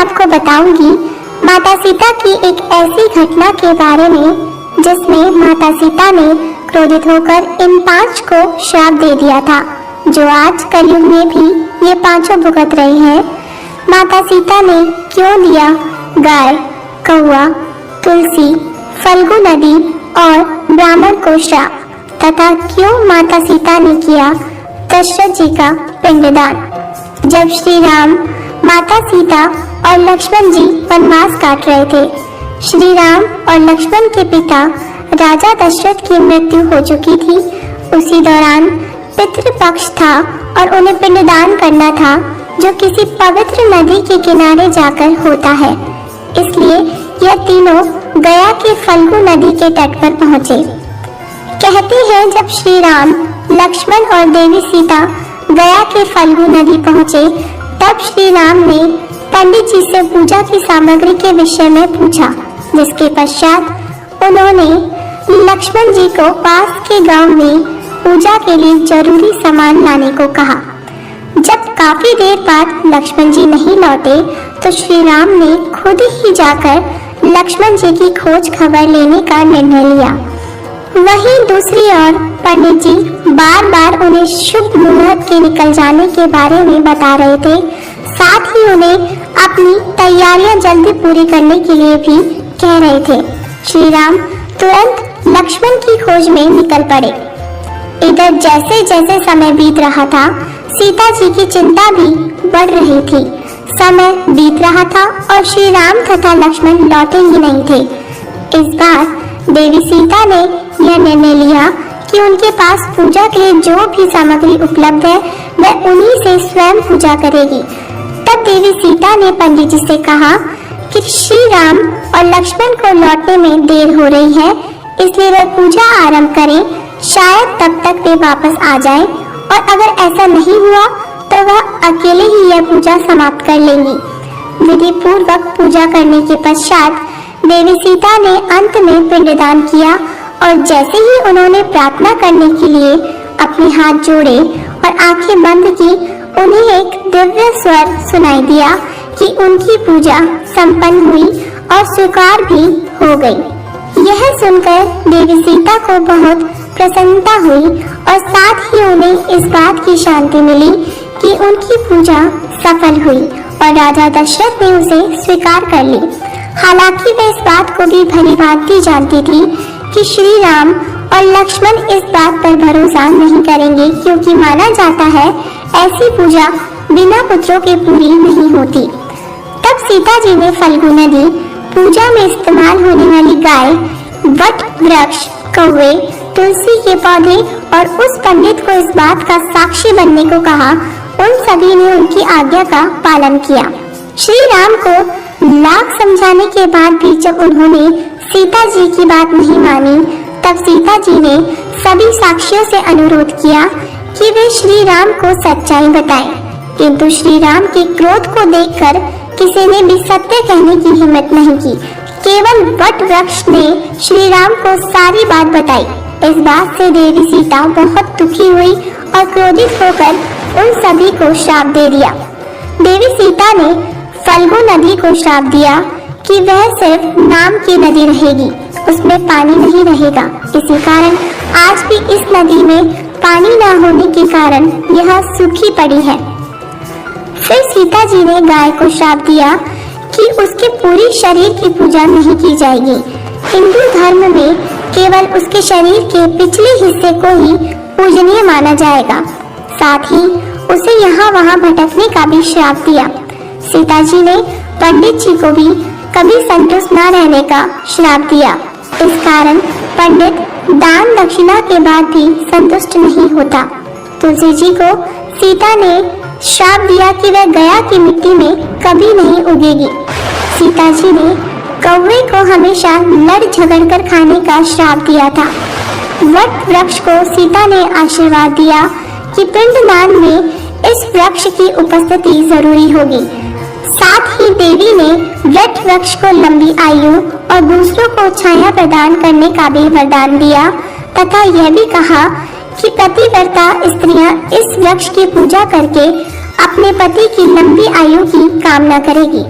आपको बताऊंगी माता सीता की एक ऐसी घटना के बारे में जिसमें माता सीता ने क्रोधित होकर इन 5 को श्राप दे दिया था, जो आज कलयुग में भी ये 5 भुगत रहे हैं। माता सीता ने क्यों दिया गाय, कौवा, तुलसी, फल्गु नदी और ब्राह्मण को श्राप, तथा क्यों माता सीता ने किया दशरथ जी का पिंडदान। जब श्री राम, माता सीता और लक्ष्मण जी वनवास काट रहे थे, श्री राम और लक्ष्मण के पिता राजा दशरथ की मृत्यु हो चुकी थी। उसी दौरान पितृपक्ष था और उन्हें पिंडदान करना था, जो किसी पवित्र नदी के किनारे जाकर होता है। इसलिए यह तीनों गया के फल्गु नदी के तट पर पहुंचे। कहते हैं जब श्री राम, लक्ष्मण और देवी सीता गया के फल्गु नदी पहुंचे, तब श्री राम ने पंडित जी से पूजा की सामग्री के विषय में पूछा, जिसके पश्चात उन्होंने लक्ष्मण जी को पास के गांव में पूजा के लिए जरूरी सामान लाने को कहा। जब काफी देर बाद लक्ष्मण जी नहीं लौटे, तो श्री राम ने खुद ही जाकर लक्ष्मण जी की खोज खबर लेने का निर्णय लिया। वहीं दूसरी ओर पंडित जी बार बार उन्हें शुभ मुहूर्त के निकल जाने के बारे में बता रहे थे, साथ ही उन्हें अपनी तैयारियां जल्दी पूरी करने के लिए भी कह रहे थे। श्री राम तुरंत लक्ष्मण की खोज में निकल पड़े। इधर जैसे जैसे समय बीत रहा था, सीता जी की चिंता भी बढ़ रही थी। समय बीत रहा था और श्री राम तथा लक्ष्मण लौटे ही नहीं थे। इस बार देवी सीता ने यह निर्णय लिया कि उनके पास पूजा के लिए जो भी सामग्री उपलब्ध है, वह उन्हीं से स्वयं पूजा करेगी। तब देवी सीता ने पंडित जी से कहा कि श्री राम और लक्ष्मण को लौटने में देर हो रही है, इसलिए वह पूजा आरंभ करें, शायद तब तक वे वापस आ जाएं, और अगर ऐसा नहीं हुआ तो वह अकेले ही यह पूजा समाप्त कर लेंगी। विधि पूर्वक पूजा करने के पश्चात देवी सीता ने अंत में पिंडदान किया, और जैसे ही उन्होंने प्रार्थना करने के लिए अपने हाथ जोड़े और आंखें बंद की, उन्हें एक दिव्य स्वर सुनाई दिया कि उनकी पूजा संपन्न हुई और स्वीकार भी हो गई। यह सुनकर देवी सीता को बहुत प्रसन्नता हुई और साथ ही उन्हें इस बात की शांति मिली कि उनकी पूजा सफल हुई और राजा दशरथ ने उसे स्वीकार कर ली। हालांकि वे इस बात को भी भली भांति जानती थी कि श्री राम और लक्ष्मण इस बात पर भरोसा नहीं करेंगे, क्योंकि माना जाता है ऐसी पूजा बिना पुत्रों के पूरी नहीं होती। तब सीता जी ने फल्गु नदी, पूजा में इस्तेमाल होने वाली गाय, वट वृक्ष, कौवे, तुलसी के पौधे और उस पंडित को इस बात का साक्षी बनने को कहा। उन सभी ने उनकी आज्ञा का पालन किया। श्री राम को लाख समझाने के बाद भी जब उन्होंने सीता जी की बात नहीं मानी, तब सीता जी ने सभी साक्षियों से अनुरोध किया कि वे श्री राम को सच्चाई बताएं। किंतु श्री राम के क्रोध को देखकर किसी ने भी सत्य कहने की हिम्मत नहीं की। केवल वट वृक्ष ने श्री राम को सारी बात बताई। इस बात से देवी सीता बहुत दुखी हुई और क्रोधित होकर उन सभी को श्राप दे दिया। देवी सीता ने फल्गु नदी को श्राप दिया कि वह सिर्फ नाम की नदी रहेगी, उसमें पानी नहीं रहेगा। इसी कारण आज भी इस नदी में पानी न होने के कारण यह सूखी पड़ी है। फिर सीता जी ने गाय को श्राप दिया कि उसके पूरी शरीर की पूजा नहीं की जाएगी। हिंदू धर्म में केवल उसके शरीर के पिछले हिस्से को ही पूजनीय माना जाएगा। साथ ही उसे यहाँ वहाँ भटकने का भी श्राप दिया। सीता जी ने पंडित जी को भी कभी संतुष्ट न रहने का श्राप दिया। इस कारण पंडित दान दक्षिणा के बाद भी संतुष्ट नहीं होता। तुलसी जी को सीता ने श्राप दिया कि वह गया की मिट्टी में कभी नहीं उगेगी। सीता जी ने कौवे को हमेशा लड़ झगड़ कर खाने का श्राप दिया था। वट वृक्ष को सीता ने आशीर्वाद दिया कि पिंडदान में इस वृक्ष की उपस्थिति जरूरी होगी। साथ ही देवी ने वट वृक्ष को लंबी आयु और दूसरों को छाया प्रदान करने का भी वरदान दिया तथा यह भी कहा कि पतिव्रता स्त्रियां इस वृक्ष की पूजा करके अपने पति की लंबी आयु की कामना करेगी।